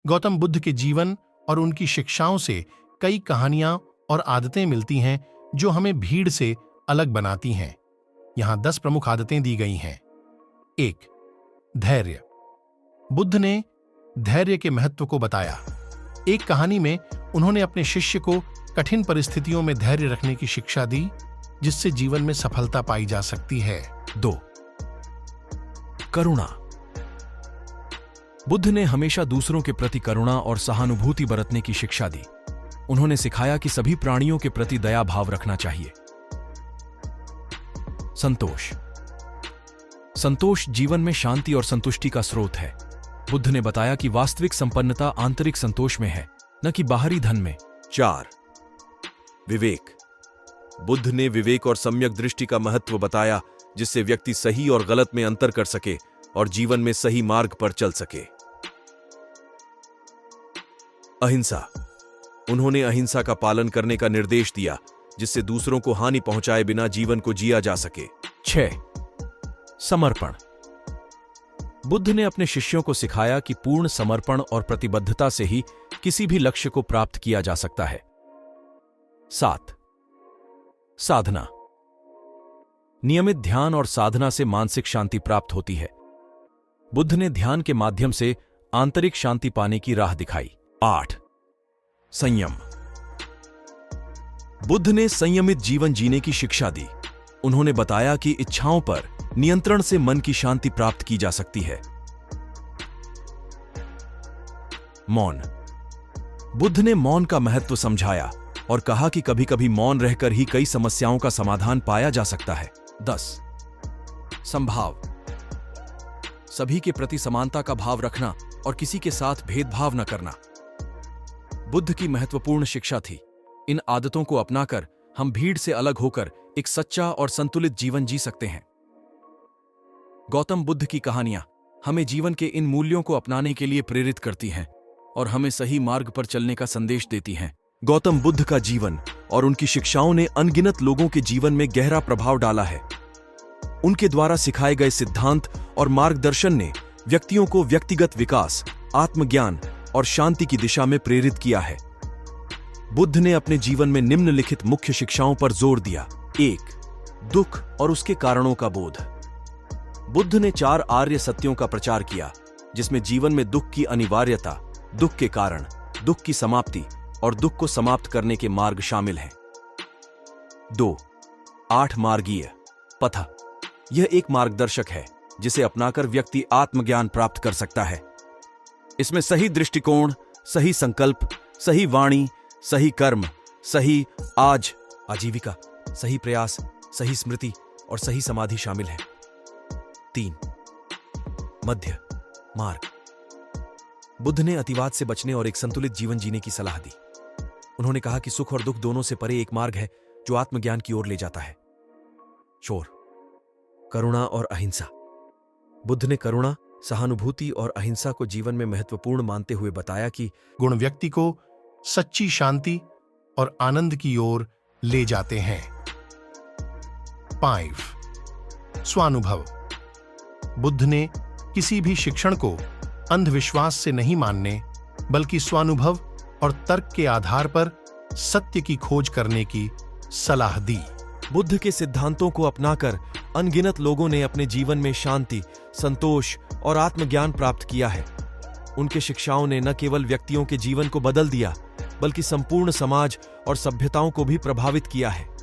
गौतम बुद्ध के जीवन और उनकी शिक्षाओं से कई कहानियां और आदतें मिलती हैं जो हमें भीड़ से अलग बनाती हैं। यहां 10 प्रमुख आदतें दी गई हैं। 1. धैर्य। बुद्ध ने धैर्य के महत्व को बताया। एक कहानी में उन्होंने अपने शिष्य को कठिन परिस्थितियों में धैर्य रखने की शिक्षा दी, जिससे जीवन में सफलता पाई जा सकती है। 2. करुणा। बुद्ध ने हमेशा दूसरों के प्रति करुणा और सहानुभूति बरतने की शिक्षा दी। उन्होंने सिखाया कि सभी प्राणियों के प्रति दया भाव रखना चाहिए। संतोष। संतोष जीवन में शांति और संतुष्टि का स्रोत है। बुद्ध ने बताया कि वास्तविक संपन्नता आंतरिक संतोष में है, न कि बाहरी धन में। 4. विवेक। बुद्ध ने विवेक और सम्यक दृष्टि का महत्व बताया, जिससे व्यक्ति सही और गलत में अंतर कर सके और जीवन में सही मार्ग पर चल सके। अहिंसा। उन्होंने अहिंसा का पालन करने का निर्देश दिया, जिससे दूसरों को हानि पहुंचाए बिना जीवन को जिया जा सके। 6. समर्पण। बुद्ध ने अपने शिष्यों को सिखाया कि पूर्ण समर्पण और प्रतिबद्धता से ही किसी भी लक्ष्य को प्राप्त किया जा सकता है। 7. साधना। नियमित ध्यान और साधना से मानसिक शांति प्राप्त होती है। बुद्ध ने ध्यान के माध्यम से आंतरिक शांति पाने की राह दिखाई। 8. संयम। बुद्ध ने संयमित जीवन जीने की शिक्षा दी। उन्होंने बताया कि इच्छाओं पर नियंत्रण से मन की शांति प्राप्त की जा सकती है। मौन। बुद्ध ने मौन का महत्व समझाया और कहा कि कभी-कभी मौन रहकर ही कई समस्याओं का समाधान पाया जा सकता है। 10. समभाव। सभी के प्रति समानता का भाव रखना और किसी के साथ भेदभाव न करना बुद्ध की महत्वपूर्ण शिक्षा थी। इन आदतों को अपनाकर हम भीड़ से अलग होकर एक सच्चा और संतुलित जीवन जी सकते हैं। गौतम बुद्ध की कहानियां हमें जीवन के इन मूल्यों को अपनाने के लिए प्रेरित करती हैं और हमें सही मार्ग पर चलने का संदेश देती हैं। गौतम बुद्ध का जीवन और उनकी शिक्षाओं ने अनगिनत लोगों के जीवन में गहरा प्रभाव डाला है। उनके द्वारा सिखाए गए सिद्धांत और मार्गदर्शन ने व्यक्तियों को व्यक्तिगत विकास, आत्मज्ञान और शांति की दिशा में प्रेरित किया है। बुद्ध ने अपने जीवन में निम्नलिखित मुख्य शिक्षाओं पर जोर दिया। 1. दुख और उसके कारणों का बोध। बुद्ध ने 4 आर्य सत्यों का प्रचार किया, जिसमें जीवन में दुख की अनिवार्यता, दुख के कारण, दुख की समाप्ति और दुख को समाप्त करने के मार्ग शामिल हैं। 2. 8 मार्गीय पथ। यह एक मार्गदर्शक है जिसे अपनाकर व्यक्ति आत्मज्ञान प्राप्त कर सकता है। इसमें सही दृष्टिकोण, सही संकल्प, सही वाणी, सही कर्म, सही आजीविका, सही प्रयास, सही स्मृति और सही समाधि शामिल है। 3. मध्य मार्ग। बुद्ध ने अतिवाद से बचने और एक संतुलित जीवन जीने की सलाह दी। उन्होंने कहा कि सुख और दुख दोनों से परे एक मार्ग है जो आत्मज्ञान की ओर ले जाता है। शोर। करुणा और अहिंसा। बुद्ध ने करुणा, सहानुभूति और अहिंसा को जीवन में महत्वपूर्ण मानते हुए बताया कि गुण व्यक्ति को सच्ची शांति और आनंद की ओर ले जाते हैं। 5. स्वानुभव। बुद्ध ने किसी भी शिक्षण को अंधविश्वास से नहीं मानने, बल्कि स्वानुभव और तर्क के आधार पर सत्य की खोज करने की सलाह दी। बुद्ध के सिद्धांतों को अपनाकर अनगिनत लोगों ने अपने जीवन में शांति, संतोष और आत्मज्ञान प्राप्त किया है। उनके शिक्षाओं ने न केवल व्यक्तियों के जीवन को बदल दिया, बल्कि संपूर्ण समाज और सभ्यताओं को भी प्रभावित किया है।